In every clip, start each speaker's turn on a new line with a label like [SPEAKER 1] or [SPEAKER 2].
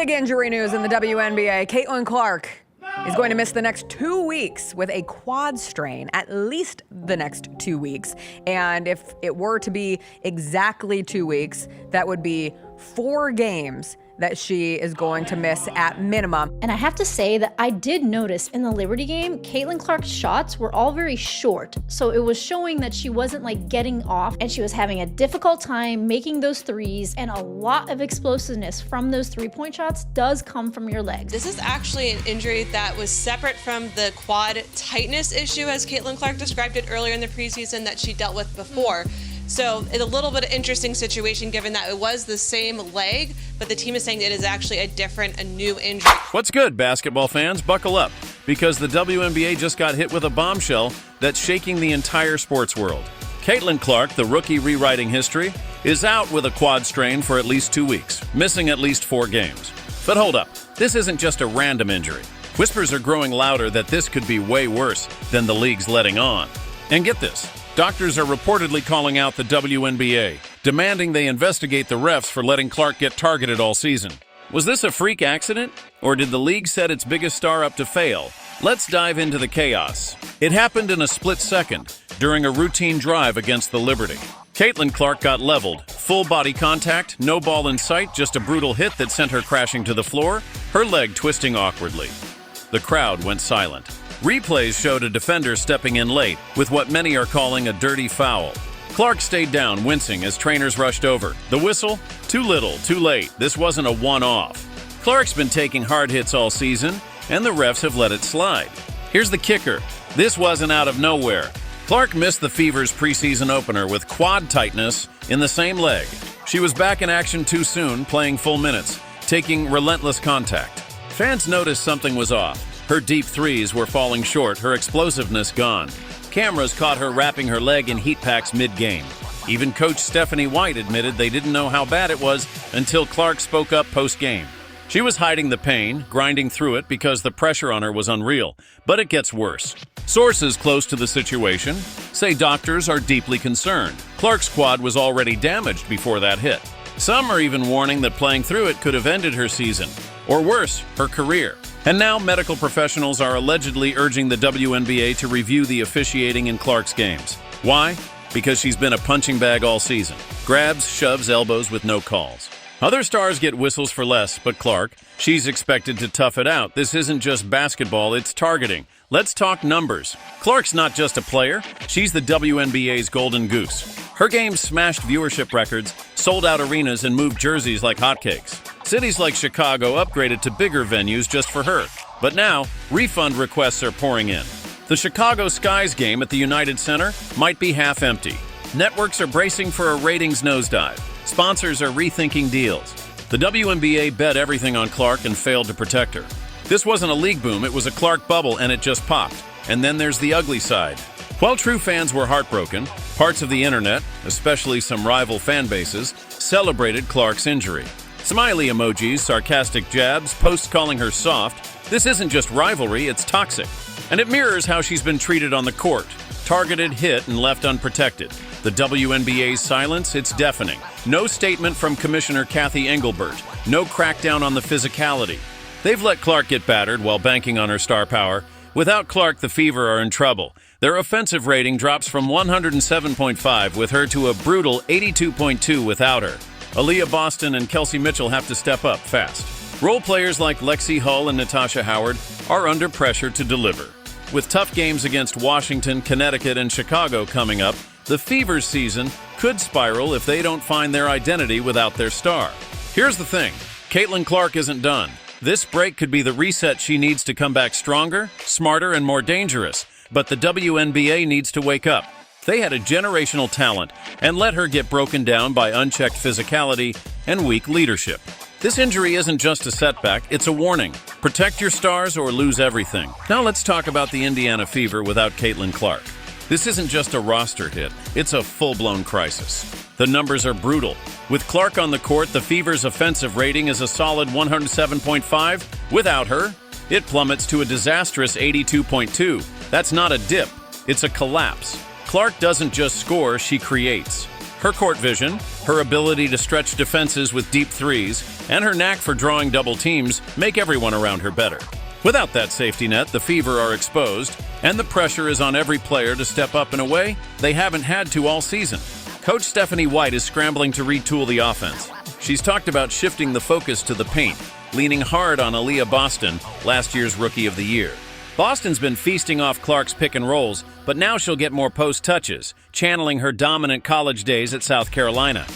[SPEAKER 1] Big injury news in the WNBA. Caitlin Clark is going to miss the next 2 weeks with a quad strain, at least the next 2 weeks. And if it were to be exactly 2 weeks, that would be 4 games that she is going to miss at minimum.
[SPEAKER 2] And I have to say that I did notice in the Liberty game, Caitlin Clark's shots were all very short. So it was showing that she wasn't getting off, and she was having a difficult time making those threes, and a lot of explosiveness from those 3-point shots does come from your legs.
[SPEAKER 3] This is actually an injury that was separate from the quad tightness issue, as Caitlin Clark described it earlier in the preseason, that she dealt with before. So it's a little bit of interesting situation given that it was the same leg, but the team is saying it is actually a new injury.
[SPEAKER 4] What's good, basketball fans? Buckle up, because the WNBA just got hit with a bombshell that's shaking the entire sports world. Caitlin Clark, the rookie rewriting history, is out with a quad strain for at least 2 weeks, missing at least 4 games. But hold up, this isn't just a random injury. Whispers are growing louder that this could be way worse than the league's letting on. And get this. Doctors are reportedly calling out the WNBA, demanding they investigate the refs for letting Clark get targeted all season. Was this a freak accident, or did the league set its biggest star up to fail? Let's dive into the chaos. It happened in a split second during a routine drive against the Liberty. Caitlin Clark got leveled, full body contact, no ball in sight, just a brutal hit that sent her crashing to the floor, her leg twisting awkwardly. The crowd went silent. Replays showed a defender stepping in late with what many are calling a dirty foul. Clark stayed down, wincing as trainers rushed over. The whistle? Too little, too late. This wasn't a one-off. Clark's been taking hard hits all season, and the refs have let it slide. Here's the kicker. This wasn't out of nowhere. Clark missed the Fever's preseason opener with quad tightness in the same leg. She was back in action too soon, playing full minutes, taking relentless contact. Fans noticed something was off. Her deep threes were falling short, her explosiveness gone. Cameras caught her wrapping her leg in heat packs mid-game. Even coach Stephanie White admitted they didn't know how bad it was until Clark spoke up post-game. She was hiding the pain, grinding through it because the pressure on her was unreal. But it gets worse. Sources close to the situation say doctors are deeply concerned. Clark's quad was already damaged before that hit. Some are even warning that playing through it could have ended her season, or worse, her career. And now medical professionals are allegedly urging the WNBA to review the officiating in Clark's games. Why? Because she's been a punching bag all season. Grabs, shoves, elbows with no calls. Other stars get whistles for less, but Clark, she's expected to tough it out. This isn't just basketball, it's targeting. Let's talk numbers. Clark's not just a player, she's the WNBA's golden goose. Her games smashed viewership records, sold out arenas, and moved jerseys like hotcakes. Cities like Chicago upgraded to bigger venues just for her. But now, refund requests are pouring in. The Chicago Skies game at the United Center might be half empty. Networks are bracing for a ratings nosedive. Sponsors are rethinking deals. The WNBA bet everything on Clark and failed to protect her. This wasn't a league boom, it was a Clark bubble, and it just popped. And then there's the ugly side. While true fans were heartbroken, parts of the internet, especially some rival fan bases, celebrated Clark's injury. Smiley emojis, sarcastic jabs, posts calling her soft. This isn't just rivalry, it's toxic. And it mirrors how she's been treated on the court. Targeted, hit, and left unprotected. The WNBA's silence, it's deafening. No statement from Commissioner Kathy Engelbert. No crackdown on the physicality. They've let Clark get battered while banking on her star power. Without Clark, the Fever are in trouble. Their offensive rating drops from 107.5 with her to a brutal 82.2 without her. Aaliyah Boston and Kelsey Mitchell have to step up fast. Role players like Lexi Hull and Natasha Howard are under pressure to deliver. With tough games against Washington, Connecticut, and Chicago coming up, the Fever's season could spiral if they don't find their identity without their star. Here's the thing, Caitlin Clark isn't done. This break could be the reset she needs to come back stronger, smarter, and more dangerous. But the WNBA needs to wake up. They had a generational talent and let her get broken down by unchecked physicality and weak leadership. This injury isn't just a setback, it's a warning. Protect your stars or lose everything. Now let's talk about the Indiana Fever without Caitlin Clark. This isn't just a roster hit, it's a full-blown crisis. The numbers are brutal. With Clark on the court, the Fever's offensive rating is a solid 107.5. Without her, it plummets to a disastrous 82.2. That's not a dip, it's a collapse. Clark doesn't just score, she creates. Her court vision, her ability to stretch defenses with deep threes, and her knack for drawing double teams make everyone around her better. Without that safety net, the Fever are exposed, and the pressure is on every player to step up in a way they haven't had to all season. Coach Stephanie White is scrambling to retool the offense. She's talked about shifting the focus to the paint, leaning hard on Aaliyah Boston, last year's Rookie of the Year. Boston's been feasting off Clark's pick and rolls, but now she'll get more post touches, channeling her dominant college days at South Carolina.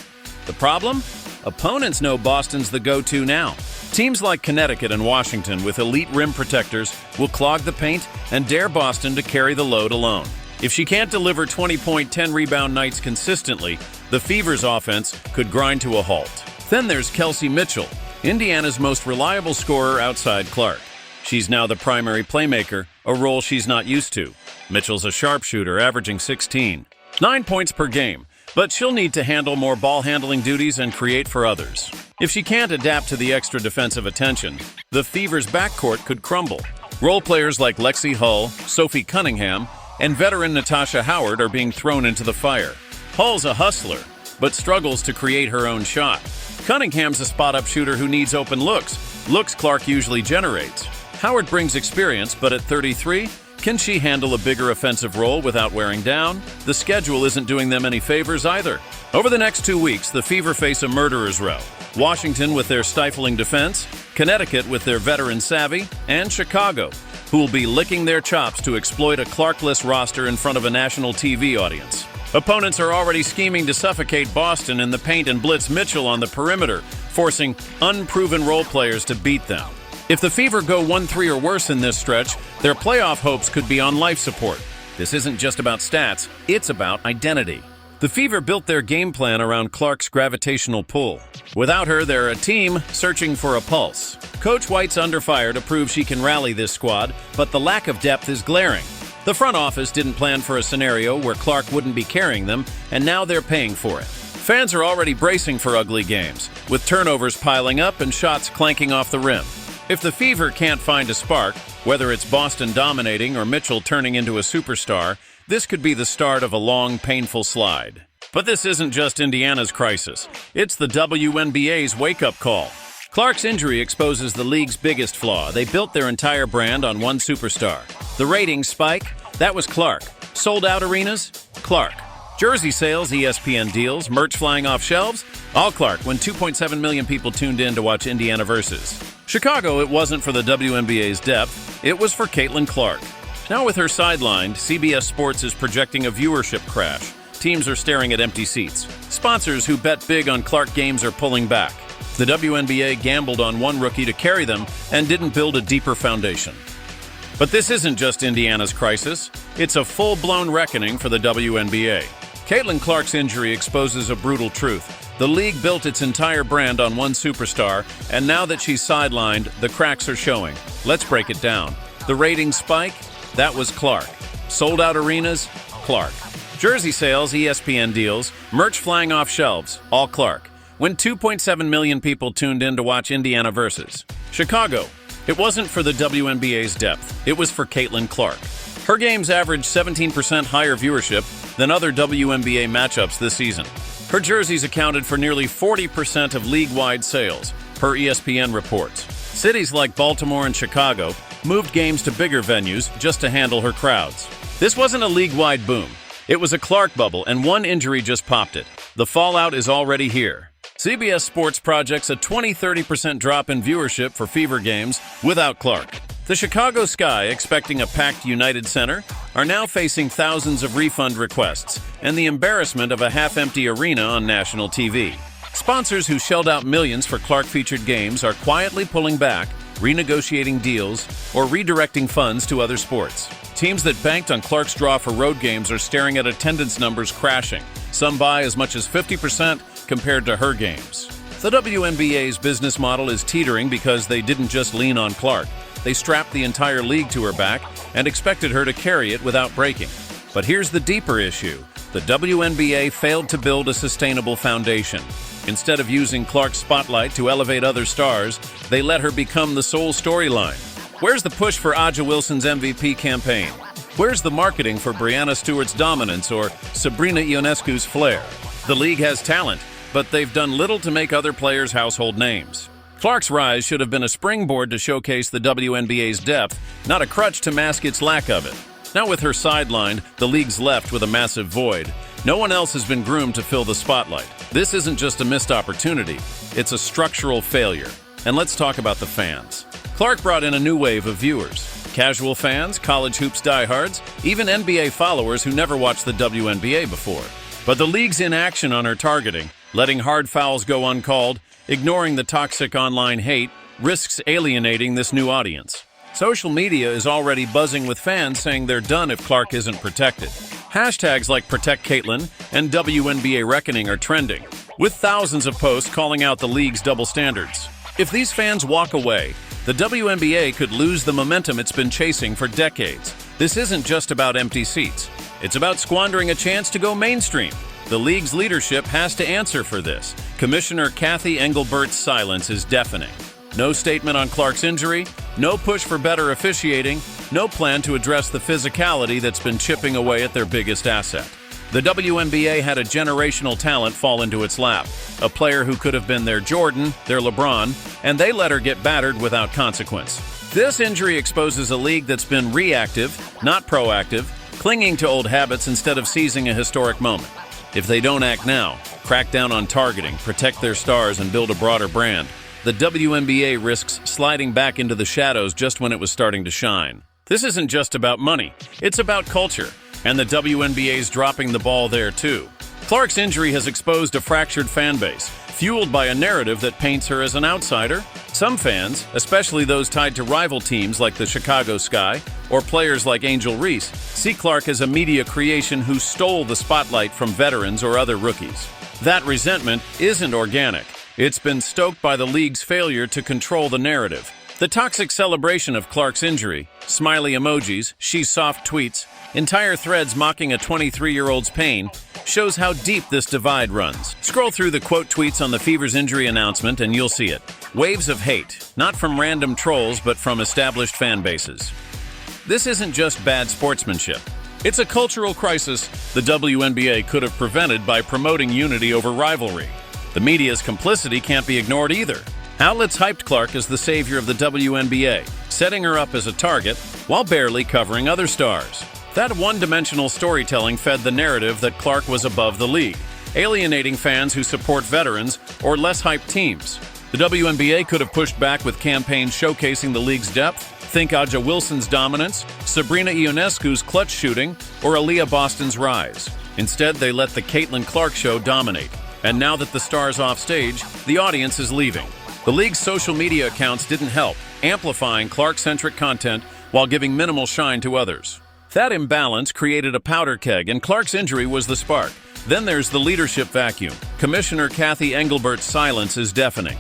[SPEAKER 4] The problem? Opponents know Boston's the go-to now. Teams like Connecticut and Washington with elite rim protectors will clog the paint and dare Boston to carry the load alone. If she can't deliver 20-point, 10-rebound nights consistently, the Fever's offense could grind to a halt. Then there's Kelsey Mitchell, Indiana's most reliable scorer outside Clark. She's now the primary playmaker, a role she's not used to. Mitchell's a sharpshooter, averaging 16. 9 points per game, but she'll need to handle more ball-handling duties and create for others. If she can't adapt to the extra defensive attention, the Fever's backcourt could crumble. Role players like Lexi Hull, Sophie Cunningham, and veteran Natasha Howard are being thrown into the fire. Hull's a hustler, but struggles to create her own shot. Cunningham's a spot-up shooter who needs open looks Clark usually generates. Howard brings experience, but at 33, can she handle a bigger offensive role without wearing down? The schedule isn't doing them any favors either. Over the next 2 weeks, the Fever face a murderer's row. Washington with their stifling defense, Connecticut with their veteran savvy, and Chicago, who will be licking their chops to exploit a Clarkless roster in front of a national TV audience. Opponents are already scheming to suffocate Boston in the paint and blitz Mitchell on the perimeter, forcing unproven role players to beat them. If the Fever go 1-3 or worse in this stretch, their playoff hopes could be on life support. This isn't just about stats, it's about identity. The Fever built their game plan around Clark's gravitational pull. Without her, they're a team searching for a pulse. Coach White's under fire to prove she can rally this squad, but the lack of depth is glaring. The front office didn't plan for a scenario where Clark wouldn't be carrying them, and now they're paying for it. Fans are already bracing for ugly games, with turnovers piling up and shots clanking off the rim. If the Fever can't find a spark, whether it's Boston dominating or Mitchell turning into a superstar, this could be the start of a long, painful slide. But this isn't just Indiana's crisis. It's the WNBA's wake-up call. Clark's injury exposes the league's biggest flaw. They built their entire brand on one superstar. The ratings spike? That was Clark. Sold-out arenas? Clark. Jersey sales, ESPN deals, merch flying off shelves? All Clark when 2.7 million people tuned in to watch Indiana versus Chicago. It wasn't for the WNBA's depth. It was for Caitlin Clark. Now with her sidelined, CBS Sports is projecting a viewership crash. Teams are staring at empty seats. Sponsors who bet big on Clark games are pulling back. The WNBA gambled on one rookie to carry them and didn't build a deeper foundation. But this isn't just Indiana's crisis. It's a full-blown reckoning for the WNBA. Caitlin Clark's injury exposes a brutal truth. The league built its entire brand on one superstar, and now that she's sidelined, the cracks are showing. Let's break it down. The ratings spike? That was Clark. Sold-out arenas? Clark. Jersey sales, ESPN deals, merch flying off shelves? All Clark. When 2.7 million people tuned in to watch Indiana versus Chicago, it wasn't for the WNBA's depth. It was for Caitlin Clark. Her games averaged 17% higher viewership than other WNBA matchups this season. Her jerseys accounted for nearly 40% of league-wide sales, per ESPN reports. Cities like Baltimore and Chicago moved games to bigger venues just to handle her crowds. This wasn't a league-wide boom. It was a Clark bubble, and one injury just popped it. The fallout is already here. CBS Sports projects a 20-30% drop in viewership for Fever games without Clark. The Chicago Sky, expecting a packed United Center, are now facing thousands of refund requests and the embarrassment of a half-empty arena on national TV. Sponsors who shelled out millions for Clark-featured games are quietly pulling back, renegotiating deals, or redirecting funds to other sports. Teams that banked on Clark's draw for road games are staring at attendance numbers crashing, some by as much as 50% compared to her games. The WNBA's business model is teetering because they didn't just lean on Clark. They strapped the entire league to her back and expected her to carry it without breaking. But here's the deeper issue. The WNBA failed to build a sustainable foundation. Instead of using Clark's spotlight to elevate other stars, they let her become the sole storyline. Where's the push for Aja Wilson's MVP campaign? Where's the marketing for Breanna Stewart's dominance or Sabrina Ionescu's flair? The league has talent, but they've done little to make other players household names. Clark's rise should have been a springboard to showcase the WNBA's depth, not a crutch to mask its lack of it. Now with her sidelined, the league's left with a massive void. No one else has been groomed to fill the spotlight. This isn't just a missed opportunity, it's a structural failure. And let's talk about the fans. Clark brought in a new wave of viewers. Casual fans, college hoops diehards, even NBA followers who never watched the WNBA before. But the league's inaction on her targeting, letting hard fouls go uncalled, ignoring the toxic online hate, risks alienating this new audience. Social media is already buzzing with fans saying they're done if Clark isn't protected. Hashtags like Protect Caitlin and WNBA Reckoning are trending, with thousands of posts calling out the league's double standards. If these fans walk away, the WNBA could lose the momentum it's been chasing for decades. This isn't just about empty seats. It's about squandering a chance to go mainstream. The league's leadership has to answer for this. Commissioner Kathy Engelbert's silence is deafening. No statement on Clark's injury, no push for better officiating, no plan to address the physicality that's been chipping away at their biggest asset. The WNBA had a generational talent fall into its lap, a player who could have been their Jordan, their LeBron, and they let her get battered without consequence. This injury exposes a league that's been reactive, not proactive, clinging to old habits instead of seizing a historic moment. If they don't act now, crack down on targeting, protect their stars, and build a broader brand, the WNBA risks sliding back into the shadows just when it was starting to shine. This isn't just about money, it's about culture, and the WNBA's dropping the ball there too. Clark's injury has exposed a fractured fan base, fueled by a narrative that paints her as an outsider. Some fans, especially those tied to rival teams like the Chicago Sky or players like Angel Reese, see Clark as a media creation who stole the spotlight from veterans or other rookies. That resentment isn't organic. It's been stoked by the league's failure to control the narrative. The toxic celebration of Clark's injury, smiley emojis, she's soft tweets, entire threads mocking a 23-year-old's pain, shows how deep this divide runs. Scroll through the quote tweets on the Fever's injury announcement and you'll see it. Waves of hate, not from random trolls but from established fan bases. This isn't just bad sportsmanship. It's a cultural crisis the WNBA could have prevented by promoting unity over rivalry. The media's complicity can't be ignored either. Outlets hyped Clark as the savior of the WNBA, setting her up as a target while barely covering other stars. That one-dimensional storytelling fed the narrative that Clark was above the league, alienating fans who support veterans or less hyped teams. The WNBA could have pushed back with campaigns showcasing the league's depth. Think Aja Wilson's dominance, Sabrina Ionescu's clutch shooting, or Aaliyah Boston's rise. Instead, they let the Caitlin Clark show dominate. And now that the star's off stage, the audience is leaving. The league's social media accounts didn't help, amplifying Clark-centric content while giving minimal shine to others. That imbalance created a powder keg, and Clark's injury was the spark. Then there's the leadership vacuum. Commissioner Kathy Engelbert's silence is deafening.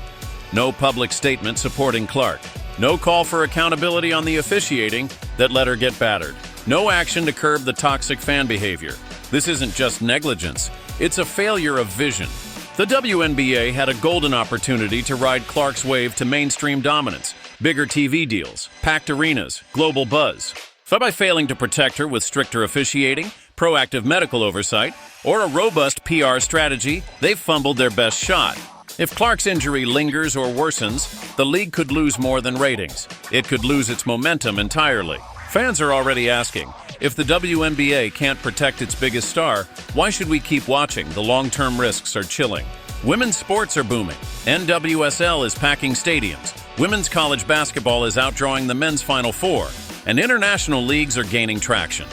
[SPEAKER 4] No public statement supporting Clark. No call for accountability on the officiating that let her get battered. No action to curb the toxic fan behavior. This isn't just negligence. It's a failure of vision. The WNBA had a golden opportunity to ride Clark's wave to mainstream dominance, bigger TV deals, packed arenas, global buzz. But by failing to protect her with stricter officiating, proactive medical oversight, or a robust PR strategy, they've fumbled their best shot. If Clark's injury lingers or worsens, the league could lose more than ratings. It could lose its momentum entirely. Fans are already asking, if the WNBA can't protect its biggest star, why should we keep watching? The long-term risks are chilling. Women's sports are booming. NWSL is packing stadiums. Women's college basketball is outdrawing the men's Final Four. And international leagues are gaining traction.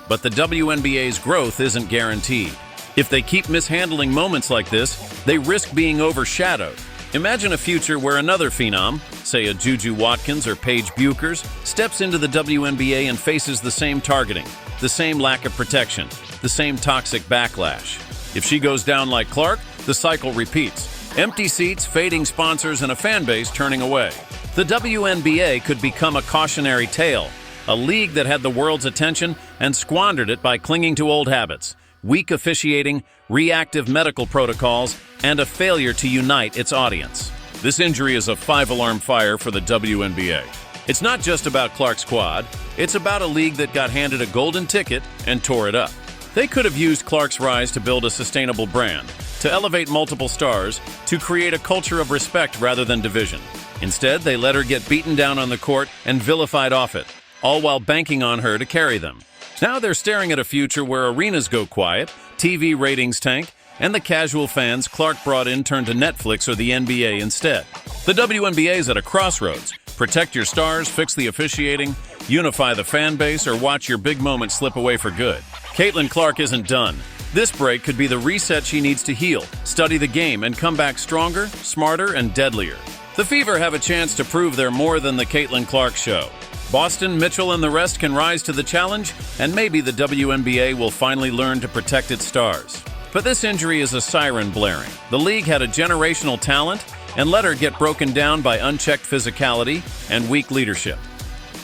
[SPEAKER 4] But the WNBA's growth isn't guaranteed. If they keep mishandling moments like this, they risk being overshadowed. Imagine a future where another phenom, say a Juju Watkins or Paige Buchers, steps into the WNBA and faces the same targeting, the same lack of protection, the same toxic backlash. If she goes down like Clark, the cycle repeats. Empty seats, fading sponsors, and a fan base turning away. The WNBA could become a cautionary tale, a league that had the world's attention and squandered it by clinging to old habits, weak officiating, reactive medical protocols, and a failure to unite its audience. This injury is a five-alarm fire for the WNBA. It's not just about Clark's quad, it's about a league that got handed a golden ticket and tore it up. They could have used Clark's rise to build a sustainable brand, to elevate multiple stars, to create a culture of respect rather than division. Instead, they let her get beaten down on the court and vilified off it, all while banking on her to carry them. Now they're staring at a future where arenas go quiet, TV ratings tank, and the casual fans Clark brought in turn to Netflix or the NBA instead. The WNBA is at a crossroads. Protect your stars, fix the officiating, unify the fan base, or watch your big moment slip away for good. Caitlin Clark isn't done. This break could be the reset she needs to heal, study the game, and come back stronger, smarter, and deadlier. The Fever have a chance to prove they're more than the Caitlin Clark show. Boston, Mitchell, and the rest can rise to the challenge, and maybe the WNBA will finally learn to protect its stars. But this injury is a siren blaring. The league had a generational talent and let her get broken down by unchecked physicality and weak leadership.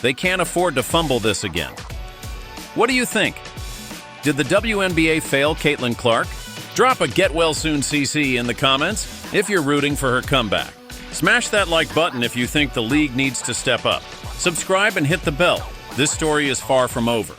[SPEAKER 4] They can't afford to fumble this again. What do you think? Did the WNBA fail Caitlin Clark? Drop a get well soon CC in the comments if you're rooting for her comeback. Smash that like button if you think the league needs to step up. Subscribe and hit the bell. This story is far from over.